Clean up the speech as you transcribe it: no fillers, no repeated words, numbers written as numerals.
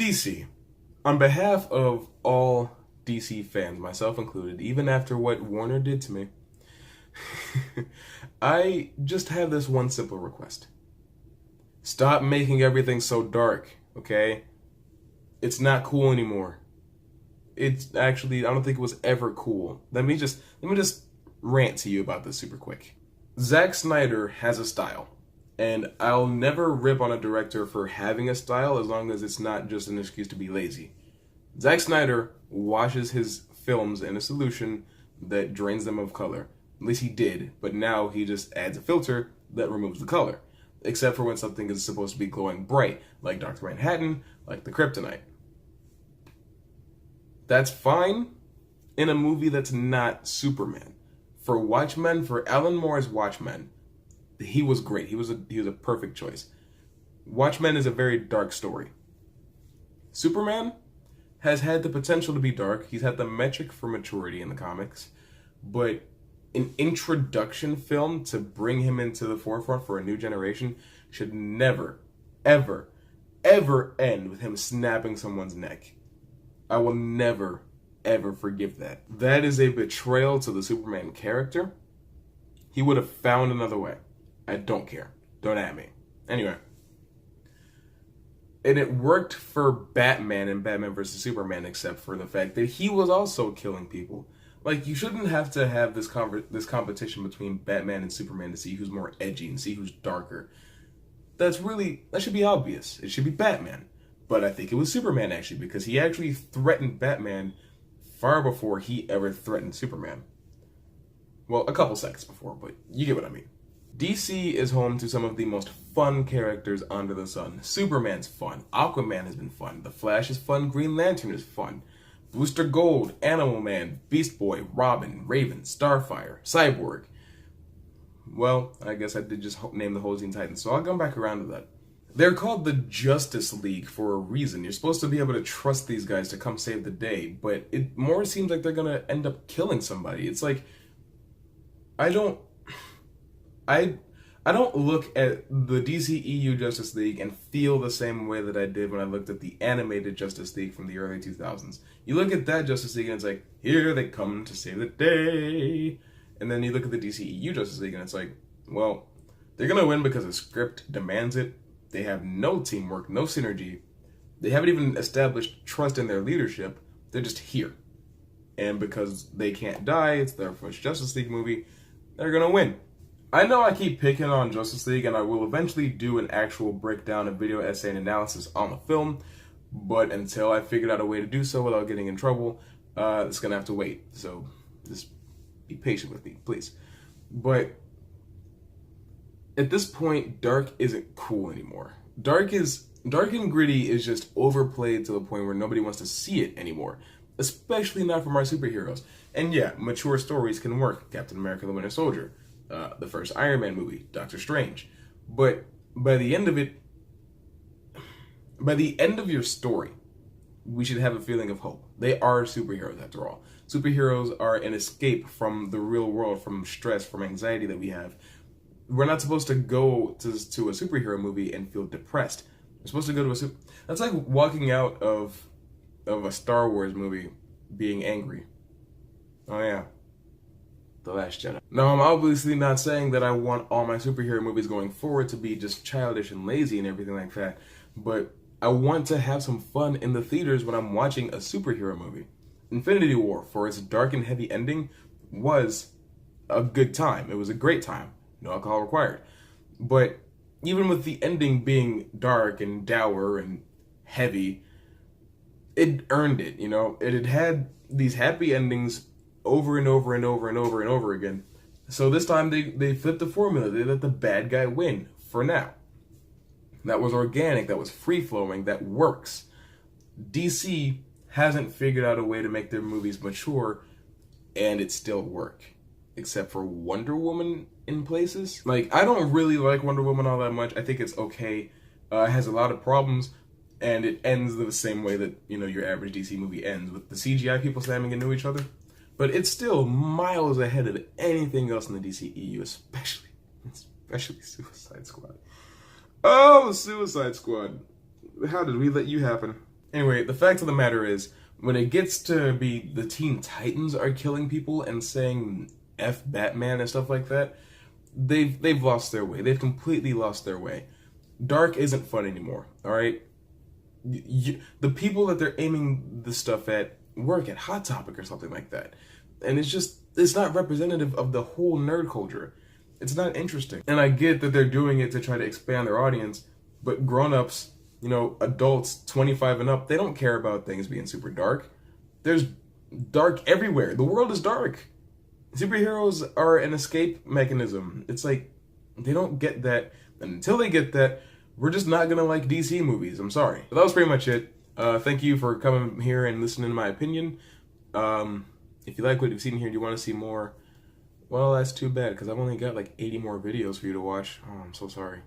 DC. On behalf of all DC fans, myself included, even after what Warner did to me, I just have this one simple request. Stop making everything so dark, okay? It's not cool anymore. It's actually, I don't think it was ever cool. Let me just rant to you about this super quick. Zack Snyder has a style. And I'll never rip on a director for having a style as long as it's not just an excuse to be lazy. Zack Snyder washes his films in a solution that drains them of color. At least he did, but now he just adds a filter that removes the color. Except for when something is supposed to be glowing bright, like Dr. Manhattan, like the Kryptonite. That's fine in a movie that's not Superman. For Watchmen, for Alan Moore's Watchmen, he was great. He was a perfect choice. Watchmen is a very dark story. Superman has had the potential to be dark. He's had the metric for maturity in the comics, but an introduction film to bring him into the forefront for a new generation should never, ever, ever end with him snapping someone's neck. I will never, ever forgive that. That is a betrayal to the Superman character. He would have found another way. I don't care. Don't at me. Anyway. And it worked for Batman and Batman vs. Superman, except for the fact that he was also killing people. Like, you shouldn't have to have this competition between Batman and Superman to see who's more edgy and see who's darker. That should be obvious. It should be Batman. But I think it was Superman, actually, because he actually threatened Batman far before he ever threatened Superman. Well, a couple seconds before, but you get what I mean. DC is home to some of the most fun characters under the sun. Superman's fun. Aquaman has been fun. The Flash is fun. Green Lantern is fun. Booster Gold, Animal Man, Beast Boy, Robin, Raven, Starfire, Cyborg. Well, I guess I did just name the whole Teen Titans, so I'll come back around to that. They're called the Justice League for a reason. You're supposed to be able to trust these guys to come save the day, but it more seems like they're gonna end up killing somebody. It's like, I don't look at the DCEU Justice League and feel the same way that I did when I looked at the animated Justice League from the early 2000s. You look at that Justice League and it's like, here they come to save the day. And then you look at the DCEU Justice League and it's like, well, they're going to win because the script demands it. They have no teamwork, no synergy. They haven't even established trust in their leadership. They're just here. And because they can't die, it's their first Justice League movie, they're going to win. I know I keep picking on Justice League, and I will eventually do an actual breakdown, a video essay and analysis on the film, but until I figured out a way to do so without getting in trouble, it's going to have to wait. So just be patient with me, please. But at this point, dark isn't cool anymore. Dark and gritty is just overplayed to the point where nobody wants to see it anymore, especially not from our superheroes. And yeah, mature stories can work. Captain America: The Winter Soldier. The first Iron Man movie, Doctor Strange. But by the end of your story, we should have a feeling of hope. They are superheroes after all. Superheroes are an escape from the real world, from stress, from anxiety that we have. We're not supposed to go to a superhero movie and feel depressed. We're supposed to go to that's like walking out of a Star Wars movie being angry. Oh yeah. The Last Jedi. Now, I'm obviously not saying that I want all my superhero movies going forward to be just childish and lazy and everything like that, but I want to have some fun in the theaters when I'm watching a superhero movie. Infinity War, for its dark and heavy ending, was a good time. It was a great time. No alcohol required. But even with the ending being dark and dour and heavy, it earned it, you know? It had these happy endings over and over and over and over and over again. So this time they flipped the formula. They let the bad guy win for now. That was organic, that was free-flowing, that works. DC hasn't figured out a way to make their movies mature, and it still work. Except for Wonder Woman in places. Like, I don't really like Wonder Woman all that much. I think it's okay. It has a lot of problems, and it ends the same way that, you know, your average DC movie ends, with the CGI people slamming into each other. But it's still miles ahead of anything else in the DCEU, especially Suicide Squad. Oh, Suicide Squad. How did we let you happen? Anyway, the fact of the matter is, when it gets to be the Teen Titans are killing people and saying F Batman and stuff like that, they've lost their way. They've completely lost their way. Dark isn't fun anymore, alright? The people that they're aiming this stuff at work at Hot Topic or something like that. And it's not representative of the whole nerd culture. It's not interesting. And I get that they're doing it to try to expand their audience, but grown-ups, adults 25 and up, they don't care about things being super dark. There's dark everywhere. The world is dark. Superheroes are an escape mechanism. It's like, they don't get that. And until they get that, we're just not gonna like DC movies. I'm sorry. But that was pretty much it. Thank you for coming here and listening to my opinion. If you like what you've seen here and you want to see more, well, that's too bad, because I've only got like 80 more videos for you to watch. Oh, I'm so sorry.